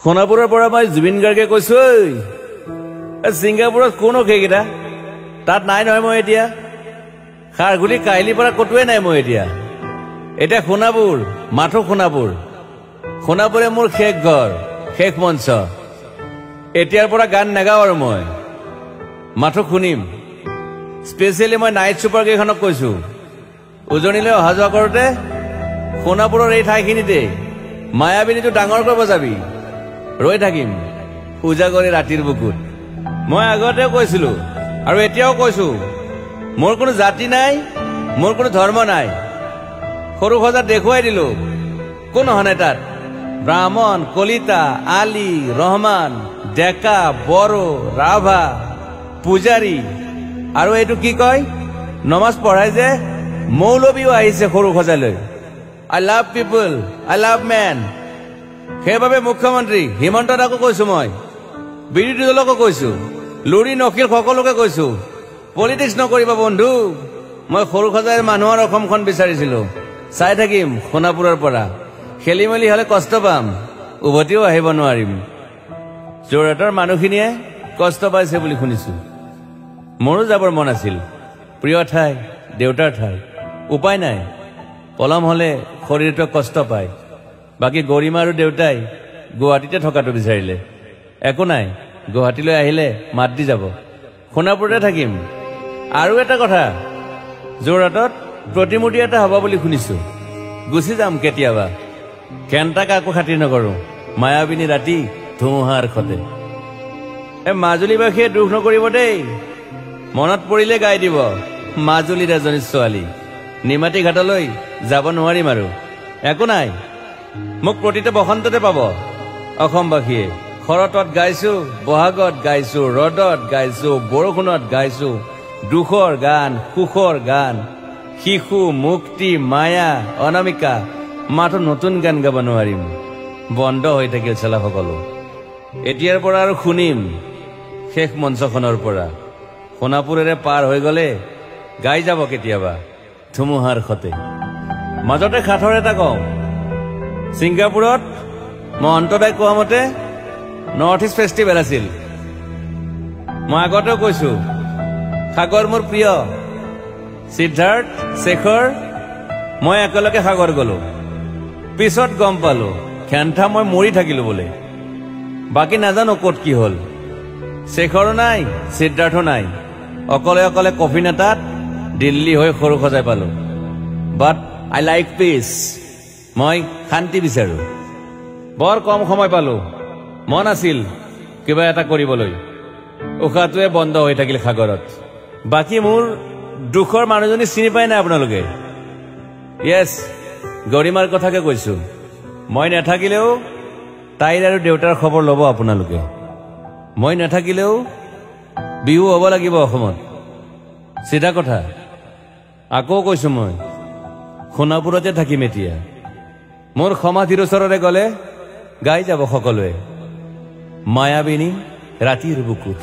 সোণাপুৰৰ পৰা মই জুবিন গাৰ্গে কৈছো ছিংগাপুৰত কোন সেইকেইটা তাত নাই নহয় মই এতিয়া খাৰগুলি কাহিলীৰ পৰা কতোৱে নাই মই এতিয়া সোণাপুৰ মাথো সোণাপুৰে মোৰ শেষ ঘৰ শেষ মঞ্চ এতিয়াৰ পৰা গান নাগাওঁ আৰু মই মাথো শুনিম স্পেচিয়েলি মই নাইট ছুপাৰ কেইখনক কৈছো উজনিলৈ অহা যোৱা কৰোঁতে সোণাপুৰৰ এই ঠাইখিনিতে মায়াবিনীটো ডাঙৰ কৰিব যাবি ৰৈ থাকিম পূজা কৰি ৰাতিৰ বুকুত মই আগতেও কৈছিলো আৰু এতিয়াও কৈছো মোৰ কোনো জাতি নাই মোৰ কোনো ধৰ্ম নাই সৰু সজা দেখুৱাই দিলো কোন অহা নাই তাত ব্ৰাহ্মণ কলিতা আলী ৰহমান ডেকা বড়ো ৰাভা পূজাৰী আৰু এইটো কি কয় নমাজ পঢ়াই যে মৌলবীও আহিছে সৰু সজালৈ I love people I love man সেইবাবে মুখ্যমন্ত্ৰী হিমন্ত দাকো কৈছো মই বিৰোধী দলকো কৈছো লুৰি নকিল সকলোকে কৈছো পলিটিক্স নকৰিবা বন্ধু মই সৰু সজাইৰ মানুহৰ অসমখন বিচাৰিছিলো চাই থাকিম সোণাপুৰৰ পৰা খেলি মেলি হলে কষ্ট পাম উভতিও আহিব নোৱাৰিম যোৰহাটৰ মানুহখিনিয়ে কষ্ট পাইছে বুলি শুনিছো মোৰো যাবৰ মন আছিল প্ৰিয় ঠাই দেউতাৰ ঠাই উপায় নাই পলম হলে শৰীৰটোৱে কষ্ট পায় বাকী গৰিমা আৰু দেউতাই গুৱাহাটীতে থকাটো বিচাৰিলে একো নাই গুৱাহাটীলৈ আহিলে মাত দি যাব সোণাপুৰতে থাকিম আৰু এটা কথা যোৰহাটত প্ৰতিমূৰ্তি এটা হ'ব বুলি শুনিছো গুচি যাম কেতিয়াবা কেণ্টাক আকৌ খাতিৰ নকৰো মায়াবিনী ৰাতি ধুমুহাৰ খতে মাজুলীবাসীয়ে দুখ নকৰিব দেই মনত পৰিলে গাই দিব মাজুলীৰ এজনী ছোৱালী নিমাতী ঘাটলৈ যাব নোৱাৰিম আৰু একো নাই মোক প্ৰতিটো বসন্ততে পাব অসমবাসীয়ে শৰতত গাইছো বহাগত গাইছো ৰদত গাইছো বৰষুণত গাইছো দুখৰ গান সুখৰ গান শিশু মুক্তি মায়া অনামিকা মাথো নতুন গান গাব নোৱাৰিম বন্ধ হৈ থাকিল চেলা সকলো এতিয়াৰ পৰা আৰু শুনিম শেষ মঞ্চখনৰ পৰা সোণাপুৰেৰে পাৰ হৈ গলে গাই যাব কেতিয়াবা ধুমুহাৰ খতে মাজতে খাথৰ এটা কওঁ ছিংগাপুৰত মই অন্তদাই কোৱা মতে নৰ্থ ইষ্ট ফেষ্টিভেল আছিল মই আগতেও কৈছো সাগৰ মোৰ প্ৰিয় সিদ্ধাৰ্থ শেখৰ মই একেলগে সাগৰ গলো পিছত গম পালো খেন্থা মই মৰি থাকিলো বোলে বাকী নাজানো ক'ত কি হল শেখৰো নাই সিদ্ধাৰ্থো নাই অকলে অকলে কফিন এটাত দিল্লী হৈ সৰু সজাই পালো বাট আই লাইক পিচ মই শান্তি বিচাৰো বৰ কম সময় পালো মন আছিল কিবা এটা কৰিবলৈ উশাহটোৱে বন্ধ হৈ থাকিল সাগৰত বাকী মোৰ দুখৰ মানুহজনী চিনি পাই নাই আপোনালোকে য়েছ গৰিমাৰ কথাকে কৈছো মই নাথাকিলেও তাইৰ আৰু দেউতাৰ খবৰ ল'ব আপোনালোকে মই নাথাকিলেও বিহু হ'ব লাগিব অসমত চিধা কথা আকৌ কৈছো মই সোণাপুৰতে থাকিম এতিয়া মোৰ সমাধিৰ ওচৰৰে গলে গাই যাব সকলোৱে মায়াবিনী ৰাতিৰ বুকুত